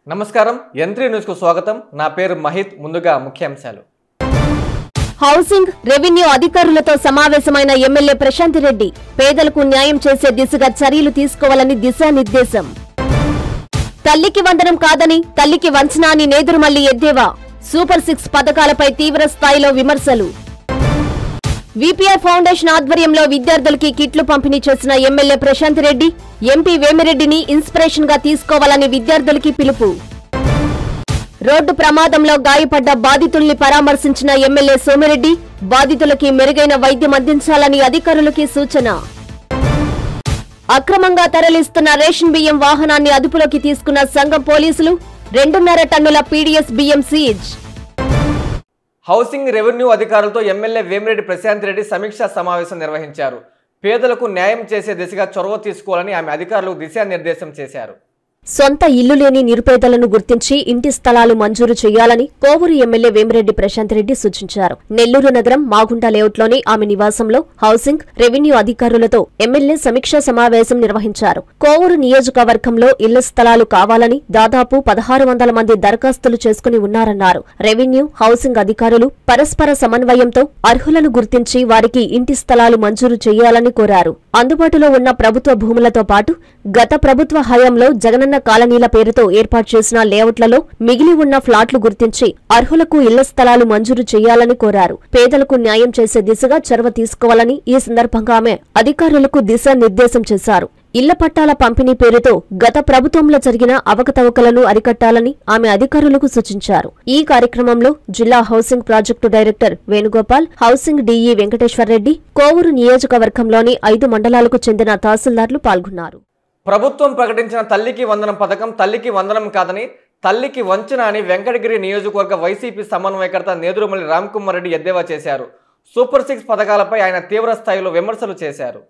నమస్కారం యంత్రి న్యూస్ కు స్వాగతం నా పేరు మహిత్ ముందుగా ముఖ్యాంశాలు హౌసింగ్ రెవెన్యూ అధికారులతో సమావేశమైన ఎమ్మెల్యే ప్రశాంత్ రెడ్డి పేదలకు న్యాయం చేసే దిశగా చర్యలు తీసుకోవాలని దిశానిర్దేశం తల్లికి వందనం కాదని తల్లికి వంచన అని నేదురుమల్లి ఎద్దేవా సూపర్ 6 పథకాలపై తీవ్ర స్థాయిలో విమర్శలు విపిఆర్ ఫౌండేషన్ ఆధ్వర్యంలో విద్యార్థులకి కిట్లు పంపిణీ చేసిన ఎమ్మెల్యే ప్రశాంత్ రెడ్డి ఎంపీ వేమిరెడ్డిని ఇన్స్పిరేషన్ గా తీసుకోవాలని విద్యార్థులకి పిలుపు రోడ్డు ప్రమాదంలో గాయపడ్డ బాధితుల్ని పరామర్శించిన ఎమ్మెల్యే సోమిరెడ్డి బాధితులకి మెరుగైన వైద్యం అందించాలని అధికారులకి సూచన అక్రమంగా తరలిస్తున్న రేషన్ బియ్యం వాహనాన్ని అదుపులోకి తీసుకున్న సంఘం పోలీసులు 2.5 టన్నుల పీడీఎస్ బియ్యం సీజ్ హౌసింగ్ రెవెన్యూ అధికారులతో ఎమ్మెల్యే వేమిరెడ్డి ప్రశాంత్ రెడ్డి సమీక్షా సమావేశం నిర్వహించారు. పేదలకు న్యాయం చేసే దిశగా చొరవ తీసుకోవాలని ఆమె అధికారులకు దిశానిర్దేశం చేశారు. సొంత ఇల్లు లేని నిరుపేదలను గుర్తించి ఇంటి స్థలాలు మంజూరు చేయాలని కోవూరు ఎమ్మెల్యే వేమిరెడ్డి ప్రశాంత్ రెడ్డి సూచించారు. నెల్లూరు నగరం మాగుంట లేఅవుట్లోని ఆమె నివాసంలో హౌసింగ్ రెవెన్యూ అధికారులతో ఎమ్మెల్యే సమీక్షా సమావేశం నిర్వహించారు. కోవూరు నియోజకవర్గంలో ఇళ్ల స్థలాలు కావాలని దాదాపు 1600 మంది దరఖాస్తులు చేసుకుని ఉన్నారన్నారు. రెవెన్యూ హౌసింగ్ అధికారులు పరస్పర సమన్వయంతో అర్హులను గుర్తించి వారికి ఇంటి స్థలాలు మంజూరు చేయాలని కోరారు. అందుబాటులో ఉన్న ప్రభుత్వ భూములతో పాటు గత ప్రభుత్వ హయాంలో జగనన్న కాలనీల పేరుతో ఏర్పాటు చేసిన లేఅవుట్లలో మిగిలి ఉన్న ఫ్లాట్లు గుర్తించి అర్హులకు ఇళ్ల స్థలాలు మంజూరు చేయాలని కోరారు. పేదలకు న్యాయం చేసే దిశగా చొరవ తీసుకోవాలని ఈ సందర్భంగా ఆమె అధికారులకు దిశానిర్దేశం చేశారు. ఇళ్ల పట్టాల పంపిణీ పేరుతో గత ప్రభుత్వంలో జరిగిన అవకతవకలను అరికట్టాలని ఆమె అధికారులకు సూచించారు. ఈ కార్యక్రమంలో జిల్లా housing project director Venugopal, housing DE Venkateshwar Reddy, Kovur నియోజకవర్గంలోని 5 మండలాలకు చెందిన తహసీల్దార్లు పాల్గొన్నారు. ప్రభుత్వం ప్రకటించిన తల్లికి వందనం పథకం తల్లికి వందనం కాదని తల్లికి వంచన అని వెంకటగిరి నియోజకవర్గ వైసీపీ సమన్వయకర్త నేదురుమల్లి రామ్కుమార్ రెడ్డి ఎద్దేవా చేశారు. సూపర్ 6 పథకాలపై ఆయన తీవ్ర స్థాయిలో విమర్శలు చేశారు.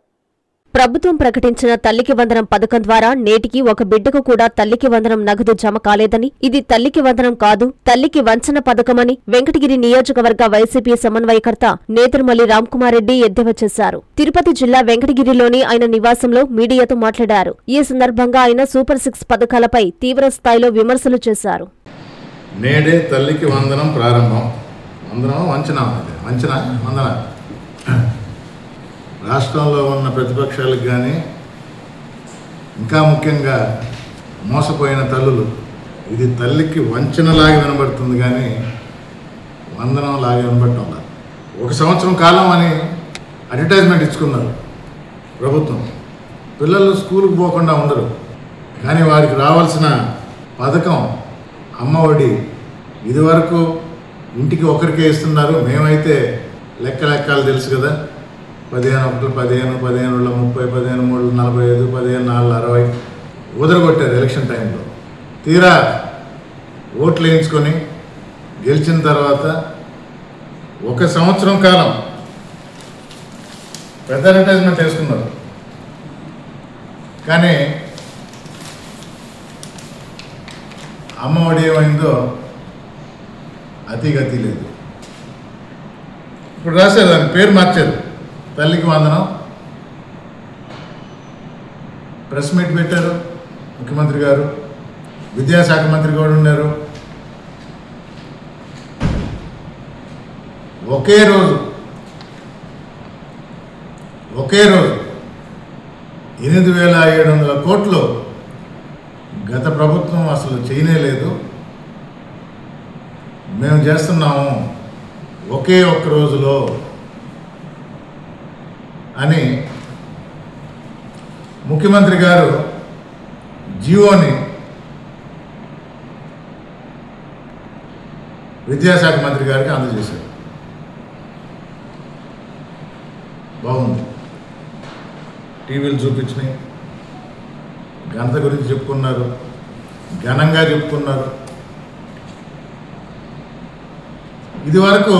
ప్రభుత్వం ప్రకటించిన తల్లికి వందనం పథకం ద్వారా నేటికి ఒక బిడ్డకు కూడా తల్లికి వందనం నగదు జమ కాలేదని, ఇది తల్లికి వందనం కాదు తల్లికి వంచన పథకమని వెంకటగిరి నియోజకవర్గ వైసీపీ సమన్వయకర్త నేదురుమల్లి రామ్కుమార్ రెడ్డి ఎద్దేవా చేశారు. తిరుపతి జిల్లా వెంకటగిరిలోని ఆయన నివాసంలో మీడియాతో మాట్లాడారు. ఈ సందర్భంగా ఆయన సూపర్ 6 పథకాలపై తీవ్ర స్థాయిలో విమర్శలు చేశారు. నేడే తల్లికి వందనం ప్రారంభం. వందనం రాష్ట్రంలో ఉన్న ప్రతిపక్షాలకు కానీ ఇంకా ముఖ్యంగా మోసపోయిన తల్లులు ఇది తల్లికి వంచనలాగా వినబడుతుంది కానీ వందనంలాగా వినబడటం లేదు. 1 సంవత్సరం కాలం అని అడ్వర్టైజ్మెంట్ ఇచ్చుకున్నారు ప్రభుత్వం. పిల్లలు స్కూల్కి పోకుండా ఉండరు కానీ వారికి రావాల్సిన పథకం అమ్మఒడి ఇదివరకు ఇంటికి ఒకరికే ఇస్తున్నారు. మేమైతే లెక్కలు తెలుసు కదా, 15 15 15 30 15 3 45 15 4 60 ఉదరగొట్టారు ఎలక్షన్ టైంలో. తీరా ఓట్లు వేయించుకొని గెలిచిన తర్వాత 1 సంవత్సరం కాలం పెద్ద అడ్వర్టైజ్మెంట్ వేసుకున్నారు కానీ అమ్మఒడి ఏమైందో అతిగతి లేదు. ఇప్పుడు రాశారు, దాని పేరు మార్చారు, తల్లికి వందనం. ప్రెస్ మీట్ పెట్టారు ముఖ్యమంత్రి గారు, విద్యాశాఖ మంత్రి కూడా ఉన్నారు. ఒకే రోజు 8,700 కోట్లు గత ప్రభుత్వం అసలు చేయనే లేదు. మేము చేస్తున్నాము ఒకే ఒక్క రోజులో అని ముఖ్యమంత్రి గారు జీవోని విద్యాశాఖ మంత్రి గారికి అందజేశారు. బాగుంది, టీవీలు చూపించినాయి, ఘనత గురించి చెప్పుకున్నారు, ఘనంగా చెప్పుకున్నారు. ఇది వరకు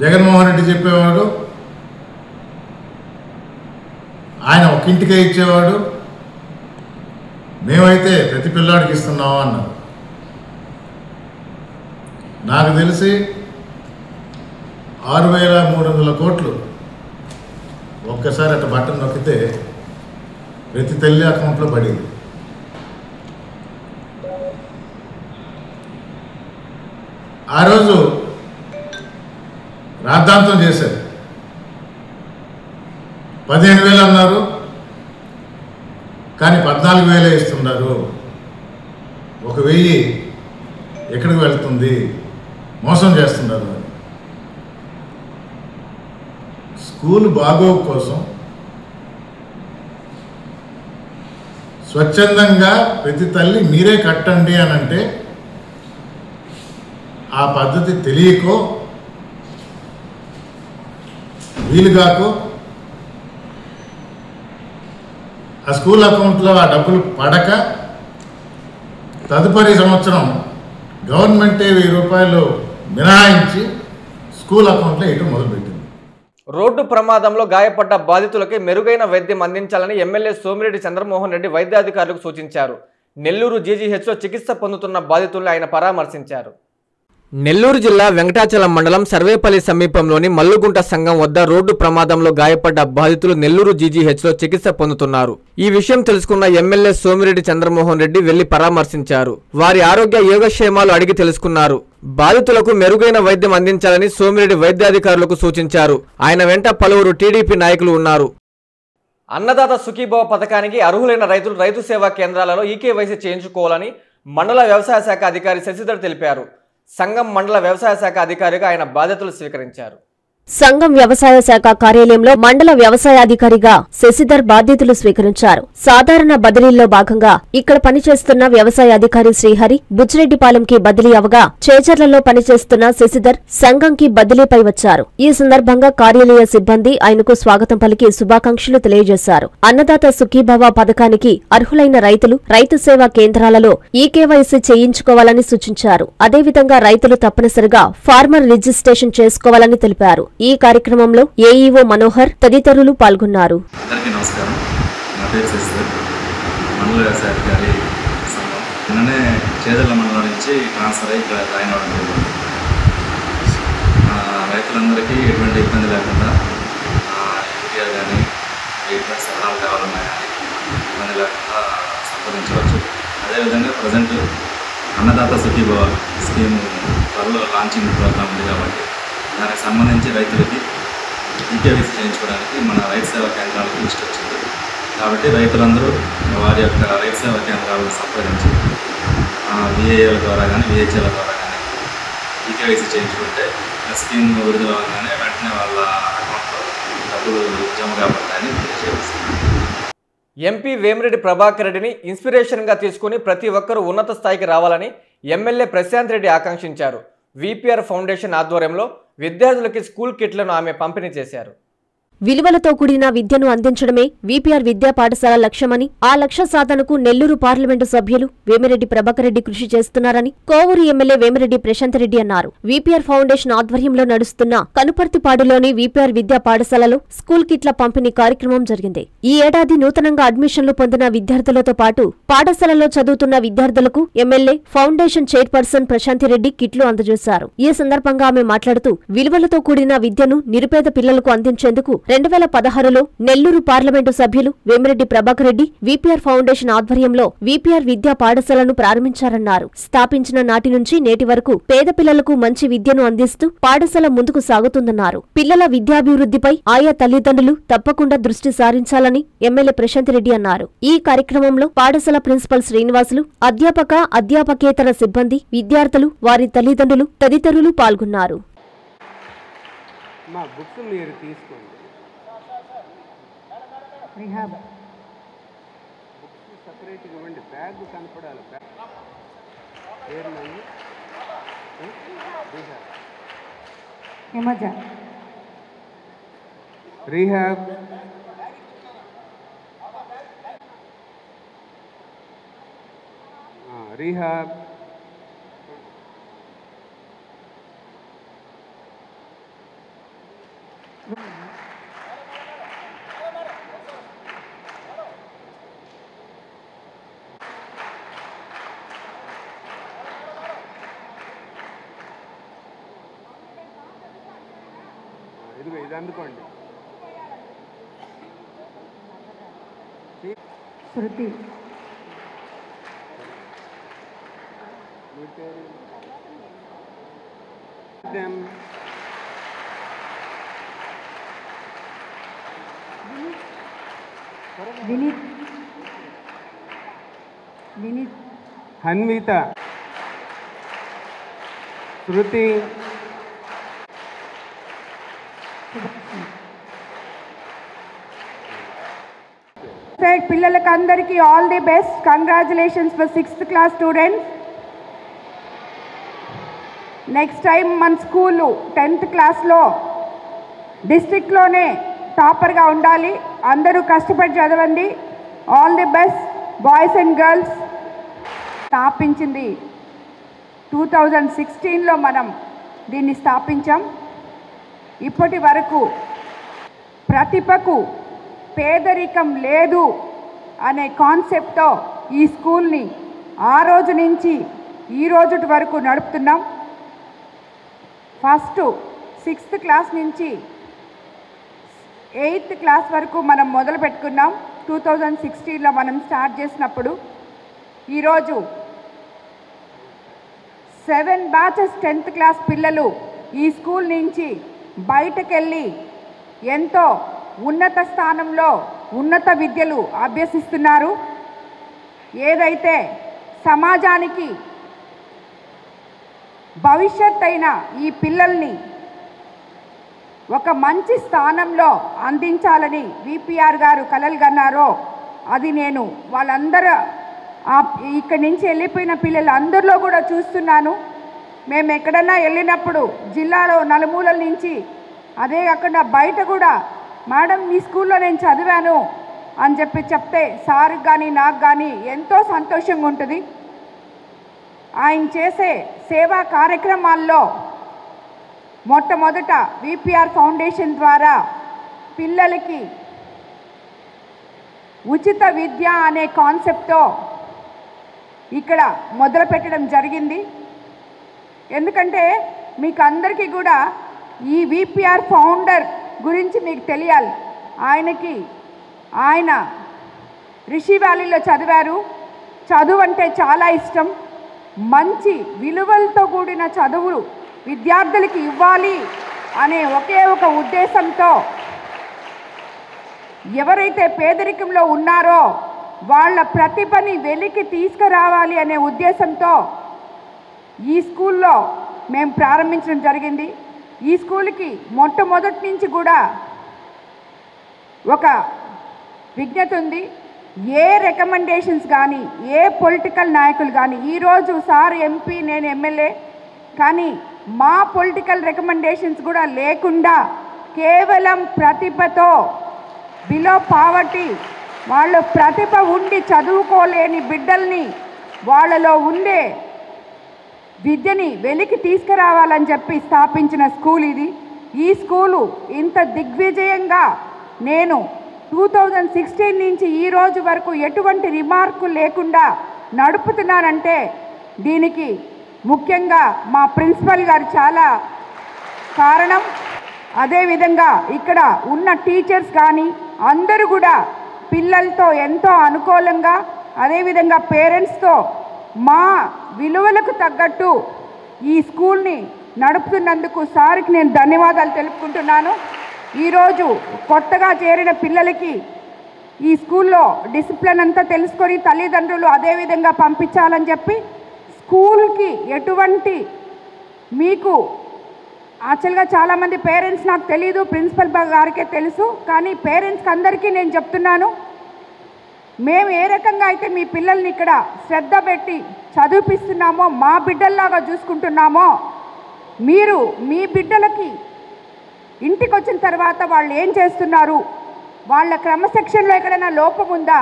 జగన్మోహన్ రెడ్డి చెప్పేవాడు, ఆయన ఒక ఇంటికే ఇచ్చేవాడు, మేమైతే ప్రతి పిల్లాడికి ఇస్తున్నాము అన్నారు. నాకు తెలిసి 6,300 కోట్లు ఒక్కసారి అట్లా బటన్ నొక్కితే ప్రతి తల్లి అకౌంట్లో పడింది. ఆ రోజు రాద్ధాంతం చేశారు. 15,000 అన్నారు, కానీ 14,000 ఇస్తున్నారు. 1,000 ఎక్కడికి వెళ్తుంది, మోసం చేస్తున్నారు. స్కూల్ బాగోగు కోసం స్వచ్ఛందంగా ప్రతి తల్లి మీరే కట్టండి అని అంటే ఆ పద్ధతి తెలియకో వీలుగాకో ఆ స్కూల్ అకౌంట్లో ఆ డబ్బులు పడక తదుపరి సంవత్సరం గవర్నమెంటే 1,000 రూపాయలు మినహాయించి స్కూల్ అకౌంట్లో వేయటం మొదలుపెట్టింది. రోడ్డు ప్రమాదంలో గాయపడ్డ బాధితులకి మెరుగైన వైద్యం అందించాలని ఎమ్మెల్యే సోమిరెడ్డి చంద్రమోహన్ రెడ్డి వైద్యాధికారులకు సూచించారు. నెల్లూరు జీజీహెచ్లో చికిత్స పొందుతున్న బాధితులను ఆయన పరామర్శించారు. నెల్లూరు జిల్లా వెంకటాచలం మండలం సర్వేపల్లి సమీపంలోని మల్లుగుంట సంఘం వద్ద రోడ్డు ప్రమాదంలో గాయపడ్డ బాధితులు నెల్లూరు జీజీహెచ్లో చికిత్స పొందుతున్నారు. ఈ విషయం తెలుసుకున్న ఎమ్మెల్యే సోమిరెడ్డి చంద్రమోహన్ రెడ్డి వెళ్లి పరామర్శించారు. వారి ఆరోగ్య యోగక్షేమాలు అడిగి తెలుసుకున్నారు. బాధితులకు మెరుగైన వైద్యం అందించాలని సోమిరెడ్డి వైద్యాధికారులకు సూచించారు. ఆయన వెంట పలువురు టీడీపీ నాయకులు ఉన్నారు. అన్నదాత సుఖీభవ పథకానికి అర్హులైన రైతులు రైతు సేవా కేంద్రాలలో ఈకేవైసీ చేయించుకోవాలని మండల వ్యవసాయ శాఖ అధికారి శశిధర్ తెలిపారు. సంఘం మండల వ్యవసాయ శాఖ అధికారిగా ఆయన బాధ్యతలు స్వీకరించారు. సంఘం వ్యవసాయ శాఖ కార్యాలయంలో మండల వ్యవసాయాధికారిగా శశిధర్ బాధ్యతలు స్వీకరించారు. సాధారణ బదిలీల్లో భాగంగా ఇక్కడ పనిచేస్తున్న వ్యవసాయ అధికారి శ్రీహరి బుచ్చిరెడ్డిపాలెంకి బదిలీ అవగా చేజర్లలో పనిచేస్తున్న శశిధర్ సంఘంకి బదిలీపై వచ్చారు. ఈ సందర్భంగా కార్యాలయ సిబ్బంది ఆయనకు స్వాగతం పలికి శుభాకాంక్షలు తెలియజేశారు. అన్నదాత సుఖీభవ పథకానికి అర్హులైన రైతులు రైతు సేవా కేంద్రాలలో ఈకేవైసీ చేయించుకోవాలని సూచించారు. అదేవిధంగా రైతులు తప్పనిసరిగా ఫార్మర్ రిజిస్ట్రేషన్ చేసుకోవాలని తెలిపారు. ఈ కార్యక్రమంలో ఏఈఓ మనోహర్ తదితరులు పాల్గొన్నారు. అందరికీ నమస్కారం. నా పేరు శశిధర్, మండల వ్యవసాయ అధికారి సంఘం. నిన్ననే చేజర్ల మండలం నుంచి ట్రాన్స్ఫర్ అయ్యి ఇక్కడ జాయిన్ అవ్వడం జరిగింది. రైతులందరికీ ఎటువంటి ఇబ్బంది లేకుండా యూరియా కానీ ఎటువంటి సలహాలు కావాలన్నా కానీ ఇబ్బంది లేకుండా సంప్రదించవచ్చు. అదేవిధంగా ప్రజెంట్ అన్నదాత సుఖీభవ స్కీమ్ త్వరలో లాంచింగ్ ప్రోగ్రామ్ ఉంది కాబట్టి దానికి సంబంధించి రైతులకి ఈకేవైసీ చేయించుకోవడానికి మన రైతు సేవా కేంద్రాలకు లిస్ట్ వచ్చింది. కాబట్టి రైతులందరూ వారి యొక్క రైతు సేవా కేంద్రాలను సంప్రదించి విఏఏల ద్వారా కానీ విహెచ్ఏల ద్వారా కానీ ఈకేవైసీ చేయించుకుంటే స్కీమ్ విడుదల అవ్వగానే వెంటనే వాళ్ళ అకౌంట్లో డబ్బులు జమ కాబడతాయని తెలియజేస్తుంది. ఎంపీ వేమిరెడ్డి ప్రభాకర్ రెడ్డిని ఇన్స్పిరేషన్గా తీసుకుని ప్రతి ఒక్కరూ ఉన్నత స్థాయికి రావాలని ఎమ్మెల్యే ప్రశాంత్ రెడ్డి ఆకాంక్షించారు. విపిఆర్ ఫౌండేషన్ ఆధ్వర్యంలో విద్యార్థులకి స్కూల్ కిట్లను ఆమె పంపిణీ చేశారు. విలువలతో కూడిన విద్యను అందించడమే విపిఆర్ విద్యా పాఠశాల లక్ష్యమని, ఆ లక్ష్య సాధనకు నెల్లూరు పార్లమెంటు సభ్యులు వేమిరెడ్డి ప్రభాకర్ రెడ్డి కృషి చేస్తున్నారని కోవూరు ఎమ్మెల్యే వేమిరెడ్డి ప్రశాంత్ రెడ్డి అన్నారు. విపిఆర్ ఫౌండేషన్ ఆధ్వర్యంలో నడుస్తున్న కనుపర్తిపాడులోని విపిఆర్ విద్యా పాఠశాలలో స్కూల్ కిట్ల పంపిణీ కార్యక్రమం జరిగింది. ఈ ఏడాది నూతనంగా అడ్మిషన్లు పొందిన విద్యార్థులతో పాటు పాఠశాలలో చదువుతున్న విద్యార్థులకు ఎమ్మెల్యే ఫౌండేషన్ చైర్పర్సన్ ప్రశాంతిరెడ్డి కిట్లు అందజేశారు. ఈ సందర్భంగా ఆమె మాట్లాడుతూ విలువలతో కూడిన విద్యను నిరుపేద పిల్లలకు అందించేందుకు 2016లో నెల్లూరు పార్లమెంటు సభ్యులు వేమిరెడ్డి ప్రభాకర్ రెడ్డి విపిఆర్ ఫౌండేషన్ ఆధ్వర్యంలో విపిఆర్ విద్యా పాఠశాలను ప్రారంభించారన్నారు. స్థాపించిన నాటి నుంచి నేటి వరకు పేద పిల్లలకు మంచి విద్యను అందిస్తూ పాఠశాల ముందుకు సాగుతుందన్నారు. పిల్లల విద్యాభివృద్ధిపై ఆయా తల్లిదండ్రులు తప్పకుండా దృష్టి సారించాలని ఎమ్మెల్యే ప్రశాంత్ రెడ్డి అన్నారు. ఈ కార్యక్రమంలో పాఠశాల ప్రిన్సిపల్ శ్రీనివాసులు, అధ్యాపకేతర సిబ్బంది, విద్యార్థులు, వారి తల్లిదండ్రులు తదితరులు పాల్గొన్నారు. మా బుక్స్ మీరు తీసుకోండి. రిహాబ్ బుక్స్ సపరేట్గా ఇవ్వండి. బ్యాగ్ కనపడాలి. పేరు రిహాబ్ రిహాబ్ ఇదిగో ఇది అందుకోండి. శృతి them. Vinit. Hanvita, Shruti, Said పిల్లలకందరికీ all the best. Congratulations for 6th class students. Next time మన స్కూలు 10th క్లాస్లో డిస్ట్రిక్ట్లోనే టాపర్గా ఉండాలి. అందరూ కష్టపడి చదవండి. All the best boys and girls. స్థాపించింది 2016లో మనం దీన్ని స్థాపించాం. ఇప్పటి వరకు ప్రతిభకు పేదరికం లేదు అనే కాన్సెప్ట్తో ఈ స్కూల్ని ఆ రోజు నుంచి ఈ రోజు వరకు నడుపుతున్నాం. ఫస్ట్ 6th క్లాస్ నుంచి 8th క్లాస్ వరకు మనం మొదలు పెట్టుకున్నాం. 2016లో మనం స్టార్ట్ చేసినప్పుడు ఈరోజు 7 బ్యాచెస్ 10th క్లాస్ పిల్లలు ఈ స్కూల్ నుంచి బయటకెళ్ళి ఎంతో ఉన్నత స్థానంలో ఉన్నత విద్యలు అభ్యసిస్తున్నారు. ఏదైతే సమాజానికి భవిష్యత్ అయిన ఈ పిల్లల్ని ఒక మంచి స్థానంలో అందించాలని విపిఆర్ గారు కలలు కన్నారో అది నేను వాళ్ళందరూ ఇక్కడి నుంచి వెళ్ళిపోయిన పిల్లలు అందరిలో కూడా చూస్తున్నాను. మేము ఎక్కడన్నా వెళ్ళినప్పుడు జిల్లాలో నలుమూలల నుంచి అదే కాకుండా బయట కూడా మేడం మీ స్కూల్లో నేను చదివాను అని చెప్తే సార్కి కానీ నాకు కానీ ఎంతో సంతోషంగా ఉంటుంది. ఆయన చేసే సేవా కార్యక్రమాల్లో మొట్టమొదట విపిఆర్ ఫౌండేషన్ ద్వారా పిల్లలకి ఉచిత విద్య అనే కాన్సెప్ట్తో ఇక్కడ మొదలు పెట్టడం జరిగింది. ఎందుకంటే మీకు అందరికీ కూడా ఈ విపిఆర్ ఫౌండర్ గురించి మీకు తెలియాలి. ఆయన రిషి వ్యాలీలో చదివారు. చదువు అంటే చాలా ఇష్టం. మంచి విలువలతో కూడిన చదువులు విద్యార్థులకి ఇవ్వాలి అనే ఒకే ఒక ఉద్దేశంతో ఎవరైతే పేదరికంలో ఉన్నారో వాళ్ళ ప్రతిభని వెలికి తీసుకురావాలి అనే ఉద్దేశంతో ఈ స్కూల్లో మేము ప్రారంభించడం జరిగింది. ఈ స్కూల్కి మొట్టమొదటి నుంచి కూడా ఒక విజ్ఞత ఉంది. ఏ రికమెండేషన్స్ కానీ ఏ పొలిటికల్ నాయకులు కానీ ఈరోజు సార్ ఎంపీ నేను ఎమ్మెల్యే కానీ మా పొలిటికల్ రికమెండేషన్స్ కూడా లేకుండా కేవలం ప్రతిభతో బిలో పావర్టీ వాళ్ళు ప్రతిభ ఉండి చదువుకోలేని బిడ్డల్ని వాళ్ళలో ఉండే విద్యని వెలికి తీసుకురావాలని చెప్పి స్థాపించిన స్కూల్ ఇది. ఈ స్కూలు ఇంత దిగ్విజయంగా నేను 2016 నుంచి ఈ రోజు వరకు ఎటువంటి రిమార్కు లేకుండా నడుపుతున్నానంటే దీనికి ముఖ్యంగా మా ప్రిన్సిపల్ గారు చాలా కారణం. అదేవిధంగా ఇక్కడ ఉన్న టీచర్స్ కానీ అందరూ కూడా పిల్లలతో ఎంతో అనుకూలంగా అదేవిధంగా పేరెంట్స్తో మా విలువలకు తగ్గట్టు ఈ స్కూల్ని నడుపుతున్నందుకు సార్కి నేను ధన్యవాదాలు తెలుపుకుంటున్నాను. ఈరోజు కొత్తగా చేరిన పిల్లలకి ఈ స్కూల్లో డిసిప్లిన్ అంతా తెలుసుకొని తల్లిదండ్రులు అదేవిధంగా పంపించాలని చెప్పి స్కూల్కి ఎటువంటి మీకు యాక్చువల్గా చాలామంది పేరెంట్స్ నాకు తెలీదు, ప్రిన్సిపల్ గారికే తెలుసు. కానీ పేరెంట్స్కి అందరికీ నేను చెప్తున్నాను, మేము ఏ రకంగా అయితే మీ పిల్లల్ని ఇక్కడ శ్రద్ధ పెట్టి చదివిపిస్తున్నామో మా బిడ్డల్లాగా చూసుకుంటున్నామో మీరు మీ బిడ్డలకి ఇంటికి వచ్చిన తర్వాత వాళ్ళు ఏం చేస్తున్నారు, వాళ్ళ క్రమశిక్షణలో ఎక్కడైనా లోపం ఉందా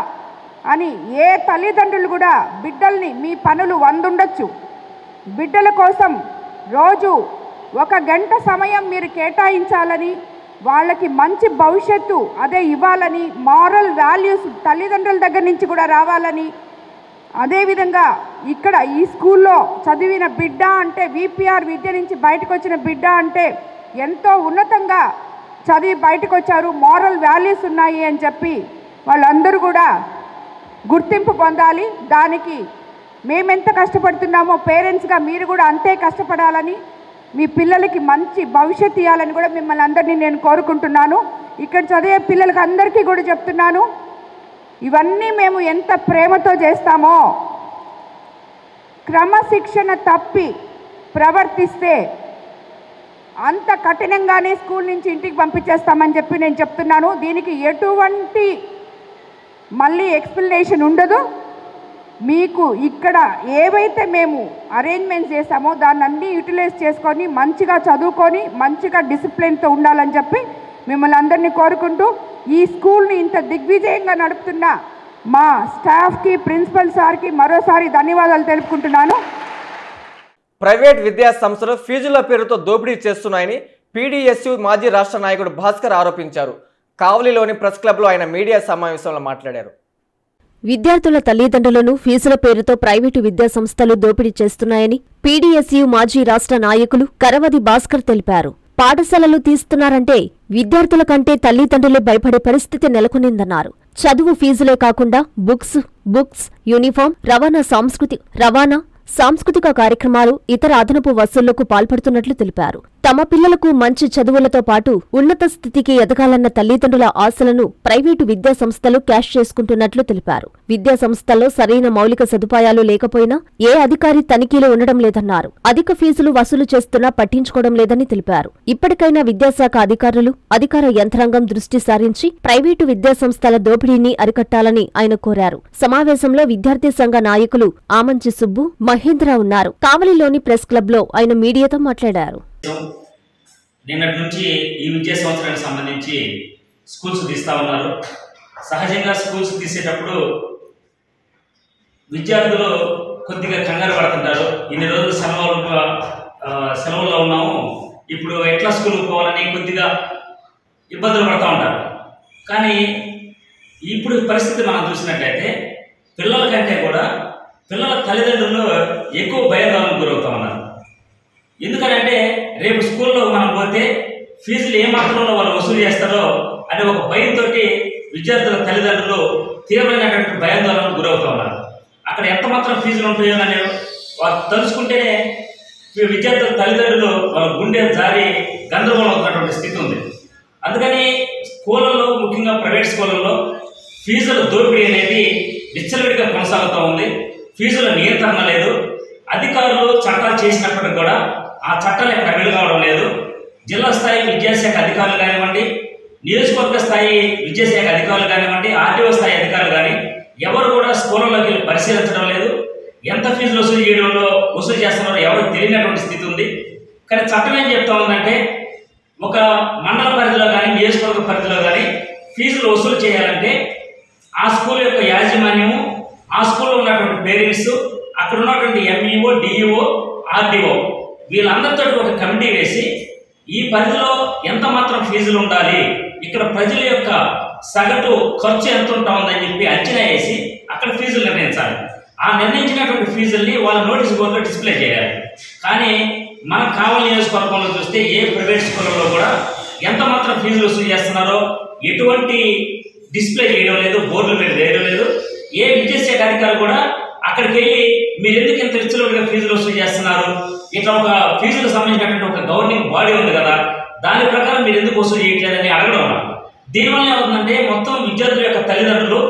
అని ఏ తల్లిదండ్రులు కూడా బిడ్డల్ని మీ పనులు 100 ఉండొచ్చు, బిడ్డల కోసం రోజు 1 గంట సమయం మీరు కేటాయించాలని వాళ్ళకి మంచి భవిష్యత్తు అదే ఇవ్వాలని మారల్ వాల్యూస్ తల్లిదండ్రుల దగ్గర నుంచి కూడా రావాలని అదేవిధంగా ఇక్కడ ఈ స్కూల్లో చదివిన బిడ్డ అంటే విపిఆర్ విద్య నుంచి బయటకు వచ్చిన బిడ్డ అంటే ఎంతో ఉన్నతంగా చదివి బయటకు వచ్చారు, మారల్ వాల్యూస్ ఉన్నాయి అని చెప్పి వాళ్ళందరూ కూడా గుర్తింపు పొందాలి. దానికి మేమెంత కష్టపడుతున్నామో పేరెంట్స్గా మీరు కూడా అంతే కష్టపడాలని మీ పిల్లలకి మంచి భవిష్యత్తు ఇవ్వాలని కూడా మిమ్మల్ని అందరినీ నేను కోరుకుంటున్నాను. ఇక్కడ చదివే పిల్లలకి అందరికీ కూడా చెప్తున్నాను, ఇవన్నీ మేము ఎంత ప్రేమతో చేస్తామో, క్రమశిక్షణ తప్పి ప్రవర్తిస్తే అంత కఠినంగానే స్కూల్ నుంచి ఇంటికి పంపించేస్తామని చెప్పి నేను చెప్తున్నాను. దీనికి ఎటువంటి మళ్ళీ ఎక్స్ప్లెనేషన్ ఉండదు. మీకు ఇక్కడ ఏవైతే మేము అరేంజ్మెంట్స్ చేస్తామో దాన్ని అన్నీ యూటిలైజ్ చేసుకొని మంచిగా చదువుకొని మంచిగా డిసిప్లిన్తో ఉండాలని చెప్పి మిమ్మల్ని అందరినీ కోరుకుంటూ, ఈ స్కూల్ని ఇంత దిగ్విజయంగా నడుపుతున్న మా స్టాఫ్కి, ప్రిన్సిపల్ సార్కి మరోసారి ధన్యవాదాలు తెలుపుకుంటున్నాను. ప్రైవేట్ విద్యా సంస్థలు ఫీజుల పేరుతో దోపిడీ చేస్తున్నాయని పీడీఎస్యూ మాజీ రాష్ట్ర నాయకుడు భాస్కర్ ఆరోపించారు. కావలిలోని ప్రెస్ క్లబ్లో ఆయన మీడియా సమావేశంలో మాట్లాడారు. విద్యార్థుల తల్లిదండ్రులను ఫీజుల పేరుతో ప్రైవేటు విద్యాసంస్థలు దోపిడీ చేస్తున్నాయని పీడీఎస్యూ మాజీ రాష్ట్ర నాయకులు కరవది భాస్కర్ తెలిపారు. పాఠశాలలు తీస్తున్నారంటే విద్యార్థుల కంటే తల్లిదండ్రులే భయపడే పరిస్థితి నెలకొనిందన్నారు. చదువు ఫీజులే కాకుండా బుక్స్, యూనిఫామ్, రవాణా, సాంస్కృతిక కార్యక్రమాలు, ఇతర అదనపు వసూళ్లకు పాల్పడుతున్నట్లు తెలిపారు. తమ పిల్లలకు మంచి చదువులతో పాటు ఉన్నత స్థితికి ఎదగాలన్న తల్లిదండ్రుల ఆశలను ప్రైవేటు విద్యాసంస్థలు క్యాష్ చేసుకుంటున్నట్లు తెలిపారు. విద్యాసంస్థల్లో సరైన మౌలిక సదుపాయాలు లేకపోయినా ఏ అధికారి తనిఖీలు ఉండడం లేదన్నారు. అధిక ఫీజులు వసూలు చేస్తున్నా పట్టించుకోవడం లేదని తెలిపారు. ఇప్పటికైనా విద్యాశాఖ అధికారులు, అధికార యంత్రాంగం దృష్టి సారించి ప్రైవేటు విద్యాసంస్థల దోపిడీని అరికట్టాలని ఆయన కోరారు. సమావేశంలో విద్యార్థి సంఘ నాయకులు ఆమంచి సుబ్బు, మహేంద్ర ఉన్నారు. కావలిలోని ప్రెస్ క్లబ్లో ఆయన మీడియాతో మాట్లాడారు. నిన్నటి నుంచి ఈ విద్యా సంవత్సరానికి సంబంధించి స్కూల్స్ తీస్తూ ఉన్నారు. సహజంగా స్కూల్స్ తీసేటప్పుడు విద్యార్థులు కొద్దిగా కంగారు పడుతుంటారు. ఇన్ని రోజులు సెలవుల్లో ఉన్నాము, ఇప్పుడు ఎట్లా స్కూల్కి పోవాలని కొద్దిగా ఇబ్బందులు పడుతూ ఉంటారు. కానీ ఇప్పుడు పరిస్థితి మనం చూసినట్లయితే పిల్లల కంటే కూడా పిల్లల తల్లిదండ్రులు ఎక్కువ భయాందోళనకు గురవుతూ ఉన్నారు. ఎందుకనంటే రేపు స్కూల్లో మనం పోతే ఫీజులు ఏమాత్రంలో వాళ్ళు వసూలు చేస్తారో అనే ఒక భయంతో విద్యార్థుల తల్లిదండ్రులు తీవ్రమైనటువంటి భయాందోళనకు గురవుతూ ఉన్నారు. అక్కడ ఎంత మాత్రం ఫీజులు ఉంటాయో అని వాళ్ళు తలుచుకుంటేనే విద్యార్థుల తల్లిదండ్రులు వాళ్ళ గుండె జారి గందరగోళం అవుతున్నటువంటి స్థితి ఉంది. అందుకని స్కూళ్ళల్లో, ముఖ్యంగా ప్రైవేట్ స్కూళ్ళల్లో ఫీజుల దోపిడీ అనేది విచ్చలవిడిగా కొనసాగుతూ ఉంది. ఫీజుల నియంత్రణ లేదు. అధికారులు చట్టాలు చేసినప్పటికీ కూడా ఆ చట్టాలు ఇక్కడ అమలు కావడం లేదు. జిల్లా స్థాయి విద్యాశాఖ అధికారులు కానివ్వండి, నియోజకవర్గ స్థాయి విద్యాశాఖ అధికారులు కానివ్వండి, ఆర్టీఓ స్థాయి అధికారులు కానీ ఎవరు కూడా స్కూళ్ళలోకి వెళ్ళి పరిశీలించడం లేదు. ఎంత ఫీజులు వసూలు చేస్తున్నారో ఎవరికి తెలియనటువంటి స్థితి ఉంది. కానీ చట్టం ఏం చెప్తా ఉందంటే ఒక మండల పరిధిలో కానీ నియోజకవర్గ పరిధిలో కానీ ఫీజులు వసూలు చేయాలంటే ఆ స్కూల్ యొక్క యాజమాన్యము, ఆ స్కూల్లో ఉన్నటువంటి పేరెంట్స్, అక్కడ ఉన్నటువంటి ఎంఈఓ, డిఈఓ, ఆర్డీఓ వీళ్ళందరితో ఒక కమిటీ వేసి ఈ పరిధిలో ఎంత మాత్రం ఫీజులు ఉండాలి, ఇక్కడ ప్రజల యొక్క సగటు ఖర్చు ఎంత ఉంటా ఉందని చెప్పి అంచనా వేసి అక్కడ ఫీజులు నిర్ణయించాలి. ఆ నిర్ణయించినటువంటి ఫీజుల్ని వాళ్ళ నోటీస్ బోర్డులో డిస్ప్లే చేయాలి. కానీ మనకు కావలి నియోజకవర్గంలో చూస్తే ఏ ప్రైవేట్ స్కూళ్ళలో కూడా ఎంత మాత్రం ఫీజులు వసూలు చేస్తున్నారో ఎటువంటి డిస్ప్లే చేయడం లేదు, బోర్డుల మీద వేయడం లేదు. ఏ విద్యాశాఖ అధికారి కూడా అక్కడికి వెళ్ళి మీరు ఎందుకు ఇంత విచ్చలవిడిగా ఫీజులు వసూలు చేస్తున్నారు, ఇట్లా ఒక ఫీజులకు సంబంధించినటువంటి ఒక గవర్నింగ్ బాడీ ఉంది కదా, దాని ప్రకారం మీరు ఎందుకు వసూలు చేయట్లేదని అడగడం. దీనివల్ల ఏమవుతుందంటే మొత్తం విద్యార్థుల యొక్క తల్లిదండ్రులు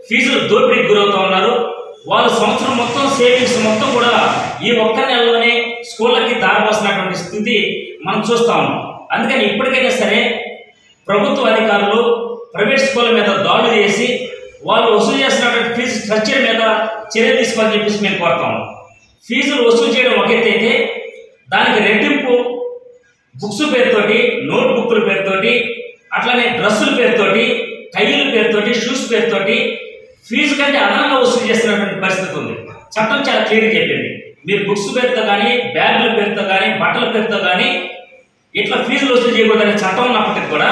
ఫీజులు దోపిడీకి గురవుతూ ఉన్నారు. వాళ్ళు సంవత్సరం మొత్తం సేవింగ్స్ మొత్తం కూడా ఈ ఒక్క నెలలోనే స్కూళ్ళకి దారిపోసినటువంటి స్థితి మనం చూస్తూ ఉన్నాం. అందుకని ఇప్పటికైనా సరే ప్రభుత్వ అధికారులు ప్రైవేట్ స్కూళ్ళ మీద దాడులు చేసి వాళ్ళు వసూలు చేస్తున్నటువంటి ఫీజు స్ట్రక్చర్ మీద చర్య తీసుకోవాలని చెప్పేసి మేము కోరుతాము. ఫీజులు వసూలు చేయడం ఒక ఎత్తు అయితే దానికి రెట్టింపు బుక్స్ పేరుతోటి, నోట్ బుక్ల పేరుతోటి, అట్లానే డ్రెస్సుల పేరుతోటి, టైల పేరుతోటి, షూస్ పేరుతోటి ఫీజు కంటే అదనంగా వసూలు చేస్తున్నటువంటి పరిస్థితి ఉంది. చట్టం చాలా క్లియర్గా చెప్పింది, మీరు బుక్స్ పేరుతో కానీ, బ్యాగుల పేరుతో కానీ, బట్టల పేరుతో కానీ ఇట్లా ఫీజులు వసూలు చేయకూడదనే చట్టం ఉన్నప్పటికీ కూడా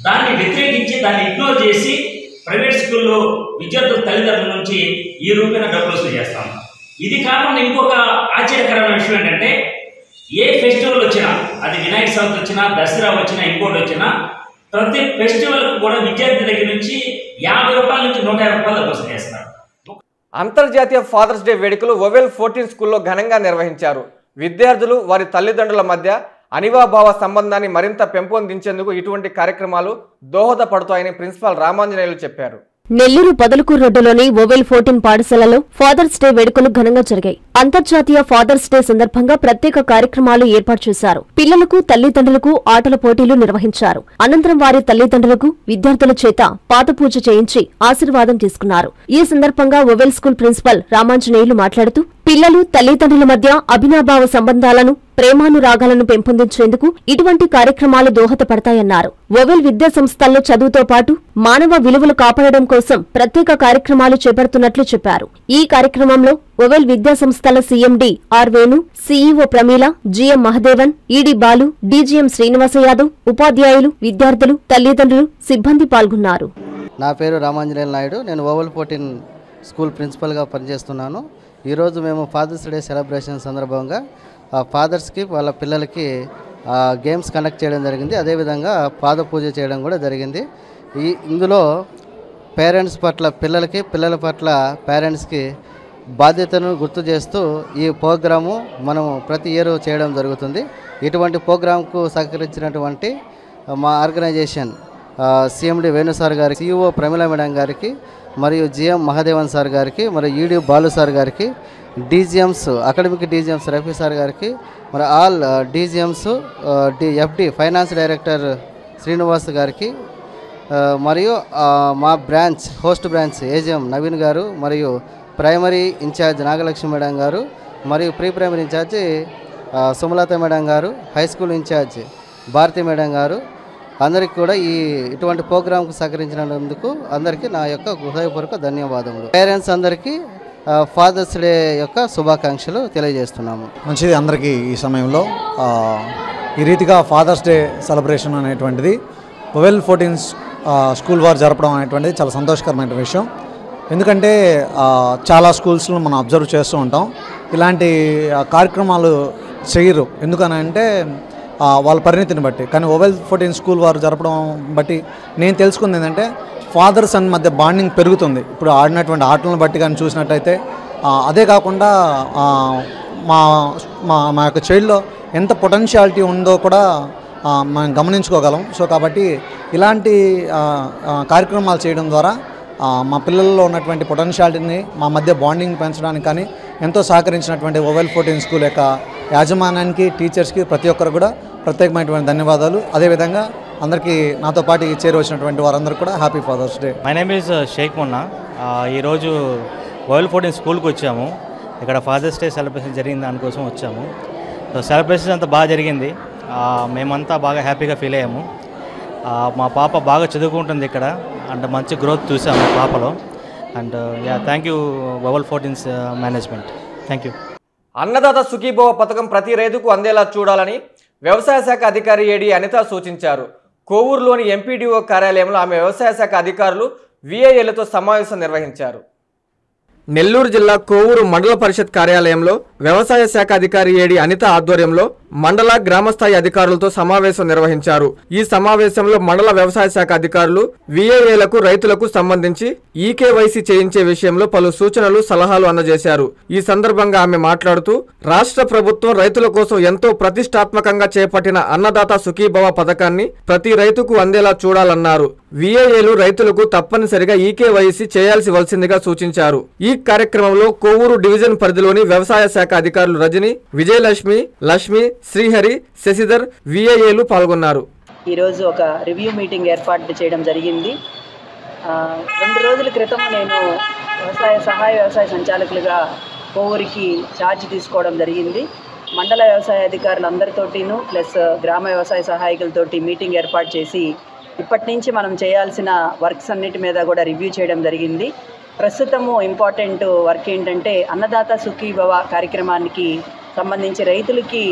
దాన్ని వ్యతిరేకించి దాన్ని ఇగ్నోర్ చేసి ప్రైవేట్ స్కూల్లో విద్యార్థుల తల్లిదండ్రుల నుంచి ఈ రూపాయన డబ్బులు వసూలు చేస్తాం. ఇది కాకుండా ఇంకొక ఆశ్చర్యకరమైన విషయం ఏంటంటే ఏ ఫెస్టివల్ వచ్చినా, అది వినాయక చవితి వచ్చినా, దసరా వచ్చినా, ఇంకోటి వచ్చినా ప్రతి ఫెస్టివల్కి కూడా విద్యార్థి దగ్గర నుంచి 50 రూపాయల నుంచి 150 రూపాయలు వసూలు చేస్తున్నారు. అంతర్జాతీయ ఫాదర్స్ డే వేడుకలు ఓవెల్ 14 స్కూల్లో ఘనంగా నిర్వహించారు. విద్యార్థులు వారి తల్లిదండ్రుల మధ్య అనివాభావ సంబంధాన్ని మరింత పెంపొందించేందుకు ఇటువంటి కార్యక్రమాలు దోహదపడతాయని ప్రిన్సిపాల్ రామాంజనేయులు చెప్పారు. నెల్లూరు పొదలకూరు రోడ్డులోని ఓవెల్ 14 పాఠశాలలో ఫాదర్స్ డే వేడుకలు ఘనంగా జరిగాయి. అంతర్జాతీయ ఫాదర్స్ డే సందర్భంగా ప్రత్యేక కార్యక్రమాలు ఏర్పాటు చేశారు. పిల్లలకు తల్లిదండ్రులకు ఆటల పోటీలు నిర్వహించారు. అనంతరం వారి తల్లిదండ్రులకు విద్యార్థుల చేత పాదపూజ చేయించి ఆశీర్వాదం తీసుకున్నారు. ఈ సందర్భంగా ఓవెల్ స్కూల్ ప్రిన్సిపల్ రామాంజనేయులు మాట్లాడుతూ పిల్లలు తల్లిదండ్రుల మధ్య అభినాభావ సంబంధాలను ప్రేమానురాగాలను పెంపొందించేందుకు ఇటువంటి కార్యక్రమాలు దోహదపడతాయన్నారు. ఓవెల్ విద్యా సంస్థల్లో చదువుతో పాటు మానవ విలువలు కాపాడడం కోసం ప్రత్యేక కార్యక్రమాలు చేపడుతున్నట్లు చెప్పారు. ఈ కార్యక్రమంలో ఓవెల్ విద్యా సంస్థల CMD R Venu, CEO Pramila, GM Mahadevan, ED Balu, DGM Srinivasa Yadav, ఉపాధ్యాయులు, విద్యార్థులు, తల్లిదండ్రులు, సిబ్బంది పాల్గొన్నారు. నా పేరు రామాంజనేయులు నాయుడు. నేను ఓవెల్ 14 స్కూల్ ప్రిన్సిపల్గా పనిచేస్తున్నాను. ఈరోజు మేము ఫాదర్స్ డే సెలబ్రేషన్ సందర్భంగా ఫాదర్స్కి వాళ్ళ పిల్లలకి గేమ్స్ కండక్ట్ చేయడం జరిగింది. అదేవిధంగా పాద పూజ చేయడం కూడా జరిగింది. ఇందులో పేరెంట్స్ పట్ల పిల్లలకి, పిల్లల పట్ల పేరెంట్స్కి బాధ్యతను గుర్తు చేస్తూ ఈ ప్రోగ్రాము మనము ప్రతి ఇయర్ చేయడం జరుగుతుంది. ఇటువంటి ప్రోగ్రాంకు సహకరించినటువంటి మా ఆర్గనైజేషన్ సిఎండి వేణు సార్ గారికి, సిఇఓ ప్రమీల మేడం గారికి, మరియు జిఎం మహాదేవన్ సార్ గారికి, మరియు ఈడీ బాలు సార్ గారికి, DGMs academic DGMs Rafi sir గారికి, మరి all DGMs, FD finance director Srinivas గారికి, మరియు మా branch host branch AGM Naveen గారు, మరియు ప్రైమరీ ఇన్ఛార్జ్ నాగలక్ష్మి మేడం గారు, మరియు pre primary incharge Sumalatha madam గారు, high school incharge Bharathi madam గారు, అందరికీ కూడా ఇటువంటి ప్రోగ్రాంకు సహకరించినందుకు అందరికీ నా యొక్క హృదయపూర్వక ధన్యవాదములు. పేరెంట్స్ అందరికీ ఫాదర్స్ డే యొక్క శుభాకాంక్షలు తెలియజేస్తున్నాము. మంచిది. అందరికీ ఈ సమయంలో ఈ రీతిగా ఫాదర్స్ డే సెలబ్రేషన్ అనేటువంటిది ఓవెల్ 14 స్కూల్ వారు జరపడం అనేటువంటిది చాలా సంతోషకరమైన విషయం. ఎందుకంటే చాలా స్కూల్స్లో మనం అబ్జర్వ్ చేస్తూ ఉంటాం, ఇలాంటి కార్యక్రమాలు చేయరు. ఎందుకనంటే వాళ్ళ పరిణితిని బట్టి. కానీ ఓవెల్ 14 స్కూల్ వారు జరపడం బట్టి నేను తెలుసుకుంది ఏంటంటే ఫాదర్ సన్ మధ్య బాండింగ్ పెరుగుతుంది. ఇప్పుడు ఆడినటువంటి ఆటలను బట్టి కానీ చూసినట్టయితే, అదే కాకుండా మా మా మా యొక్క చైల్డ్లో ఎంత పొటెన్షియాలిటీ ఉందో కూడా మనం గమనించుకోగలం. సో కాబట్టి ఇలాంటి కార్యక్రమాలు చేయడం ద్వారా మా పిల్లల్లో ఉన్నటువంటి పొటెన్షియాలిటీని, మా మధ్య బాండింగ్ పెంచడానికి కానీ ఎంతో సహకరించినటువంటి ఓవెల్ 14 స్కూల్ యొక్క యాజమాన్యానికి, టీచర్స్కి ప్రతి ఒక్కరు కూడా ప్రత్యేకమైనటువంటి ధన్యవాదాలు. అదేవిధంగా అందరికీ నాతో పాటు చేరవచ్చినటువంటి వారందరూ కూడా happy father's day. My name is Shaik Monna. ఈరోజు ఓవెల్ 14 స్కూల్కి వచ్చాము. ఇక్కడ ఫాదర్స్ డే సెలబ్రేషన్ జరిగిన దానికోసం వచ్చాము. సో సెలబ్రేషన్ అంతా బాగా జరిగింది. మేమంతా బాగా హ్యాపీగా ఫీల్ అయ్యాము. మా పాప బాగా చదువుకుంటుంది ఇక్కడ, అండ్ మంచి గ్రోత్ చూసాము పాపలో. అండ్ థ్యాంక్ యూ ఓవెల్ 14 management. Thank you. Annadata Sukhibhava పథకం ప్రతి రైతుకు అందేలా చూడాలని వ్యవసాయ శాఖ అధికారి ఏడి అనిత సూచించారు. కోవూరులోని ఎంపీడీఓ కార్యాలయంలో ఆమె వ్యవసాయ శాఖ అధికారులు విఐఏలతో సమావేశం నిర్వహించారు. నెల్లూరు జిల్లా కోవూరు మండల పరిషత్ కార్యాలయంలో వ్యవసాయ శాఖ అధికారి ఏడి అనిత ఆధ్వర్యంలో మండల గ్రామస్థాయి అధికారులతో సమావేశం నిర్వహించారు. ఈ సమావేశంలో మండల వ్యవసాయ శాఖ అధికారులు విఐఏలకు రైతులకు సంబంధించి ఈకేవైసీ చేయించే విషయంలో పలు సూచనలు, సలహాలు అందజేశారు. ఈ సందర్భంగా ఆమె మాట్లాడుతూ రాష్ట్ర ప్రభుత్వం రైతుల కోసం ఎంతో ప్రతిష్టాత్మకంగా చేపట్టిన అన్నదాత సుఖీభవ పథకాన్ని ప్రతి రైతుకు అందేలా చూడాలన్నారు. విఐఏలు రైతులకు తప్పనిసరిగా ఈకేవైసీ చేయాల్సివలసిందిగా సూచించారు. ఈ కార్యక్రమంలో కోవూరు డివిజన్ పరిధిలోని వ్యవసాయ శాఖ అధికారులు రజని, విజయలక్ష్మి, లక్ష్మి, శ్రీహరి, శశిధర్, విఐఏలు పాల్గొన్నారు. ఈరోజు ఒక రివ్యూ మీటింగ్ ఏర్పాటు చేయడం జరిగింది. 2 రోజుల క్రితం నేను సహాయ వ్యవసాయ సంచాలకులుగా కోవూరికి ఛార్జ్ తీసుకోవడం జరిగింది. మండల వ్యవసాయ అధికారులందరితోటిను ప్లస్ గ్రామ వ్యవసాయ సహాయకులతోటి మీటింగ్ ఏర్పాటు చేసి ఇప్పటి నుంచి మనం చేయాల్సిన వర్క్స్ అన్నిటి మీద కూడా రివ్యూ చేయడం జరిగింది. ప్రస్తుతము ఇంపార్టెంట్ వర్క్ ఏంటంటే అన్నదాత సుఖీభవ కార్యక్రమానికి సంబంధించి రైతులకి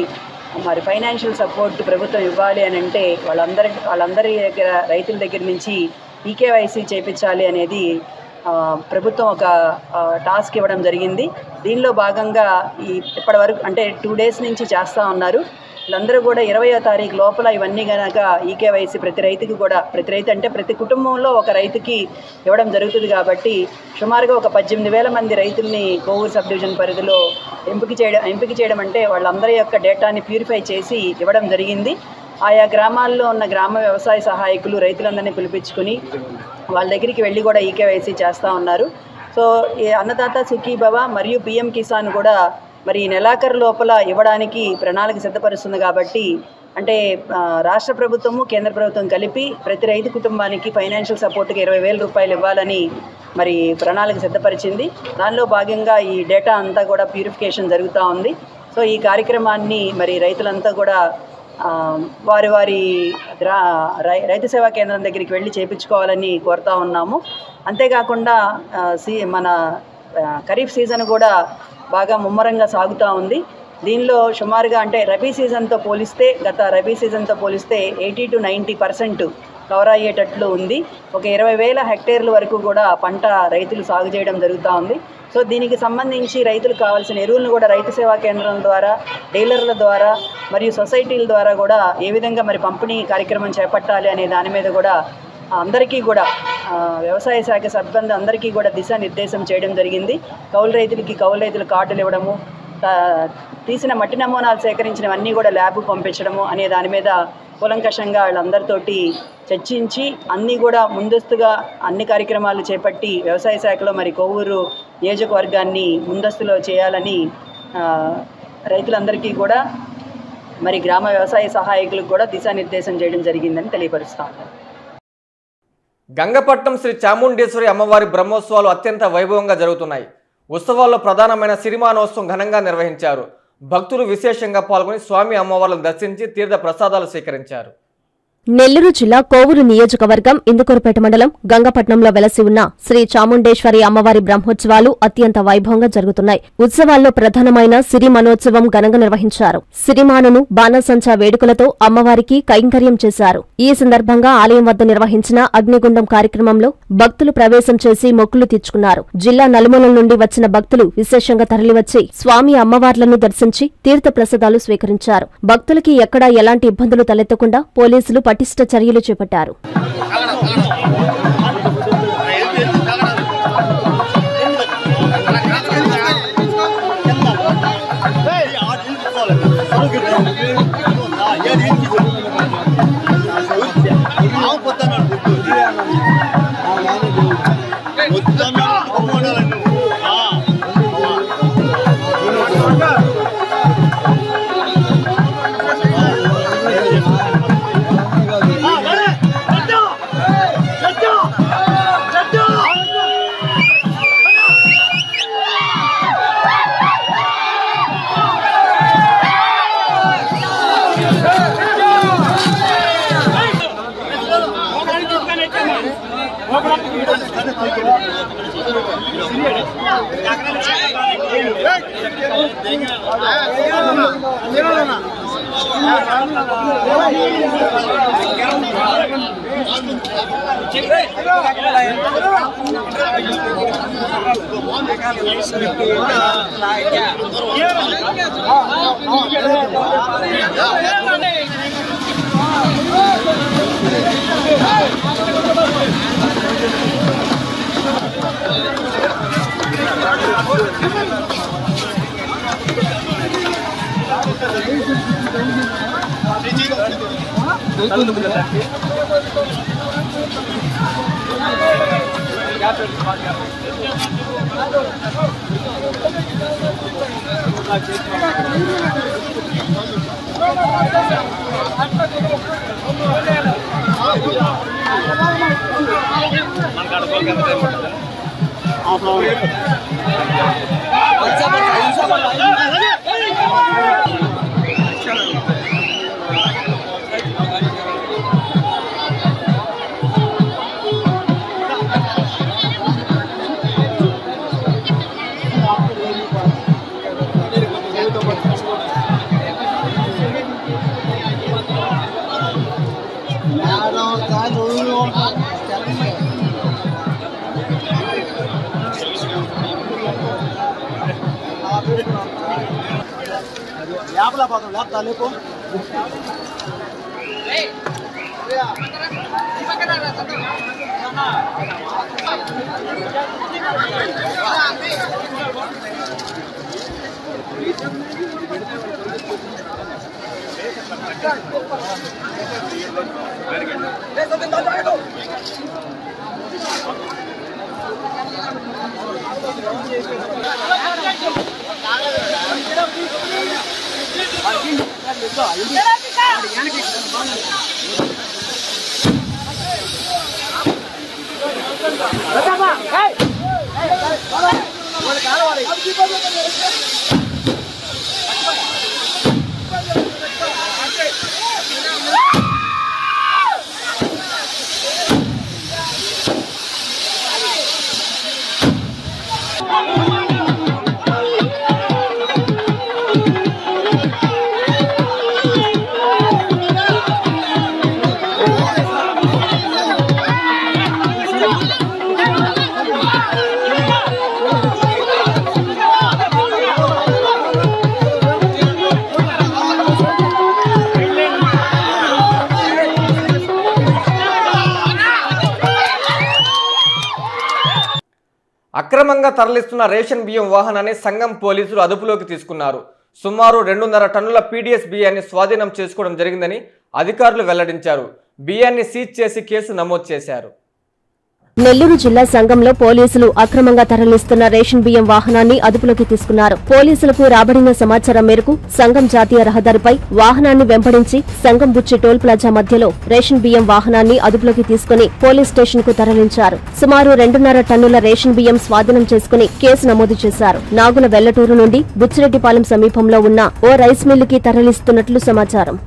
మరి ఫైనాన్షియల్ సపోర్ట్ ప్రభుత్వం ఇవ్వాలి అని అంటే వాళ్ళందరి దగ్గర, రైతుల దగ్గర నుంచి ఈకేవైసీ చేయించాలి అనేది ప్రభుత్వం ఒక టాస్క్ ఇవ్వడం జరిగింది. దీనిలో భాగంగా ఇప్పటి వరకు అంటే 2 days నుంచి చేస్తూ ఉన్నారు. వీళ్ళందరూ కూడా 20వ తారీఖు లోపల ఇవన్నీ కనుక ఈకేవైసీ ప్రతి రైతు అంటే ప్రతి కుటుంబంలో ఒక రైతుకి ఇవ్వడం జరుగుతుంది. కాబట్టి సుమారుగా ఒక 18,000 మంది రైతుల్ని కోవూరు సబ్ డివిజన్ పరిధిలో ఎంపిక చేయడం అంటే వాళ్ళందరి యొక్క డేటాని ప్యూరిఫై చేసి ఇవ్వడం జరిగింది. ఆయా గ్రామాల్లో ఉన్న గ్రామ వ్యవసాయ సహాయకులు రైతులందరినీ పిలిపించుకుని వాళ్ళ దగ్గరికి వెళ్ళి కూడా ఈకేవైసీ చేస్తూ ఉన్నారు. సో ఈ అన్నదాత సుఖీభవ మరియు పిఎం కిసాన్ కూడా మరి నెలాఖరు లోపల ఇవ్వడానికి ప్రణాళిక సిద్ధపరుస్తుంది. కాబట్టి అంటే రాష్ట్ర ప్రభుత్వము కేంద్ర ప్రభుత్వం కలిపి ప్రతి రైతు కుటుంబానికి ఫైనాన్షియల్ సపోర్ట్కి 20,000 రూపాయలు ఇవ్వాలని మరి ప్రణాళిక సిద్ధపరిచింది. దానిలో భాగంగా ఈ డేటా అంతా కూడా ప్యూరిఫికేషన్ జరుగుతూ ఉంది. సో ఈ కార్యక్రమాన్ని మరి రైతులంతా కూడా వారి వారి రైతు సేవా కేంద్రం దగ్గరికి వెళ్ళి చేయించుకోవాలని కోరుతూ ఉన్నాము. అంతేకాకుండా మన ఖరీఫ్ సీజన్ కూడా బాగా ముమ్మరంగా సాగుతూ ఉంది. దీనిలో సుమారుగా అంటే రబీ సీజన్తో పోలిస్తే గత రబీ సీజన్తో పోలిస్తే 80 to 90% కవర్ అయ్యేటట్లు ఉంది. ఒక 20,000 హెక్టేర్ల వరకు కూడా పంట రైతులు సాగు చేయడం జరుగుతూ ఉంది. సో దీనికి సంబంధించి రైతులకు కావాల్సిన ఎరువులను కూడా రైతు సేవా కేంద్రం ద్వారా, డీలర్ల ద్వారా మరియు సొసైటీల ద్వారా కూడా ఏ విధంగా మరి పంపిణీ కార్యక్రమం చేపట్టాలి అనే దాని మీద కూడా అందరికీ కూడా వ్యవసాయ శాఖ సిబ్బంది అందరికీ కూడా దిశానిర్దేశం చేయడం జరిగింది. కౌలు రైతుల కార్డులు ఇవ్వడము, తీసిన మట్టి నమూనాలు సేకరించినవన్నీ కూడా ల్యాబ్కు పంపించడము అనే దాని మీద కూలంకషంగా వాళ్ళందరితోటి చర్చించి అన్నీ కూడా ముందస్తుగా అన్ని కార్యక్రమాలు చేపట్టి వ్యవసాయ శాఖలో మరి కోవూరు నియోజకవర్గాన్ని ముందస్తులో చేయాలని రైతులందరికీ కూడా మరి గ్రామ వ్యవసాయ సహాయకులకు కూడా దిశానిర్దేశం చేయడం జరిగిందని తెలియపరుస్తాం. గంగపట్నం శ్రీ చాముండేశ్వరి అమ్మవారి బ్రహ్మోత్సవాలు అత్యంత వైభవంగా జరుగుతున్నాయి. ఉత్సవాల్లో ప్రధానమైన సిరిమానోత్సవం ఘనంగా నిర్వహించారు. భక్తులు విశేషంగా పాల్గొని స్వామి అమ్మవార్లను దర్శించి తీర్థ ప్రసాదాలు స్వీకరించారు. నెల్లూరు జిల్లా కోవూరు నియోజకవర్గం ఇందుకూరుపేట మండలం గంగపట్నంలో వెలసి ఉన్న శ్రీ చాముండేశ్వరి అమ్మవారి బ్రహ్మోత్సవాలు అత్యంత వైభవంగా జరుగుతున్నాయి. ఉత్సవాల్లో ప్రధానమైన సిరిమానోత్సవం ఘనంగా నిర్వహించారు. సిరిమానును బాణసంచా వేడుకలతో అమ్మవారికి కైంకర్యం చేశారు. ఈ సందర్భంగా ఆలయం వద్ద నిర్వహించిన అగ్నిగుండం కార్యక్రమంలో భక్తులు ప్రవేశం చేసి మొక్కులు తీర్చుకున్నారు. జిల్లా నలుమూలల నుండి వచ్చిన భక్తులు విశేషంగా తరలివచ్చి స్వామి అమ్మవార్లను దర్శించి తీర్థ ప్రసాదాలు స్వీకరించారు. భక్తులకి ఎక్కడా ఎలాంటి ఇబ్బందులు తలెత్తకుండా పోలీసులు పటిష్ట చర్యలు చేపట్టారు. అక్రమంగా తరలిస్తున్న రేషన్ బియ్యం వాహనాన్ని సంఘం పోలీసులు అదుపులోకి తీసుకున్నారు. సుమారు 2.5 టన్నుల పీడీఎస్ బియ్యాన్ని స్వాధీనం చేసుకోవడం జరిగిందని అధికారులు వెల్లడించారు. బియ్యాన్ని సీజ్ చేసి కేసు నమోదు చేశారు. నెల్లూరు జిల్లా సంఘంలో పోలీసులు అక్రమంగా తరలిస్తున్న రేషన్ బియ్యం వాహనాన్ని అదుపులోకి తీసుకున్నారు. పోలీసులకు రాబడిన సమాచారం మేరకు సంఘం జాతీయ రహదారిపై వాహనాన్ని వెంబడించి సంఘం బుచ్చి టోల్ ప్లాజా మధ్యలో రేషన్ బియ్యం వాహనాన్ని అదుపులోకి తీసుకుని పోలీస్ స్టేషన్ కు తరలించారు. సుమారు 2.5 టన్నుల రేషన్ బియ్యం స్వాధీనం చేసుకుని కేసు నమోదు చేశారు. నాగుల వెల్లటూరు నుండి బుచ్చిరెడ్డిపాలెం సమీపంలో ఉన్న ఓ రైస్ మిల్లుకి తరలిస్తున్నట్లు సమాచారం.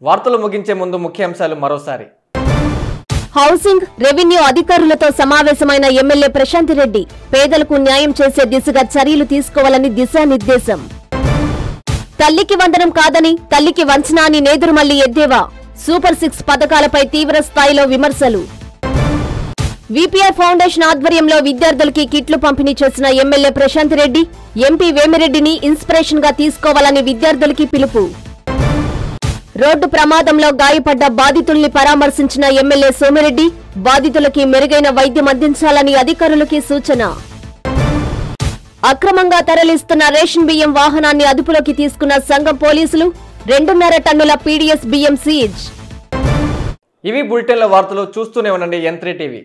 వార్తలు ముగించే ముందు ముఖ్యాంశాలు మరోసారి. హౌసింగ్, రెవెన్యూ అధికారులతో సమావేశమైన ఎమ్మెల్యే ప్రశాంత్ రెడ్డి పేదలకు న్యాయం చేసే దిశగా చర్యలు తీసుకోవాలని దిశానిర్దేశం. తల్లికి వందనం కాదని తల్లికి వంచన అని నేదురుమల్లి ఎద్దేవా. సూపర్ 6 పథకాలపై తీవ్ర స్థాయిలో విమర్శలు. విపిఆర్ ఫౌండేషన్ ఆధ్వర్యంలో విద్యార్థులకి కిట్లు పంపిణీ చేసిన ఎమ్మెల్యే ప్రశాంత్ రెడ్డి ఎంపీ వేమిరెడ్డిని ఇన్స్పిరేషన్ గా తీసుకోవాలని విద్యార్థులకి పిలుపు. రోడ్డు ప్రమాదంలో గాయపడ్డ బాధితుల్ని పరామర్శించిన ఎమ్మెల్యే సోమిరెడ్డి బాధితులకి మెరుగైన వైద్యం అందించాలని అధికారులకి సూచన. అక్రమంగా తరలిస్తున్న రేషన్ బియ్యం వాహనాన్ని అదుపులోకి తీసుకున్న సంఘం పోలీసులు 2.5 టన్నుల పీడీఎస్ బియ్యం సీజ్. ఇవి బులెటిన్ల వార్తలు. చూస్తూనే ఉండండి N3 టీవీ.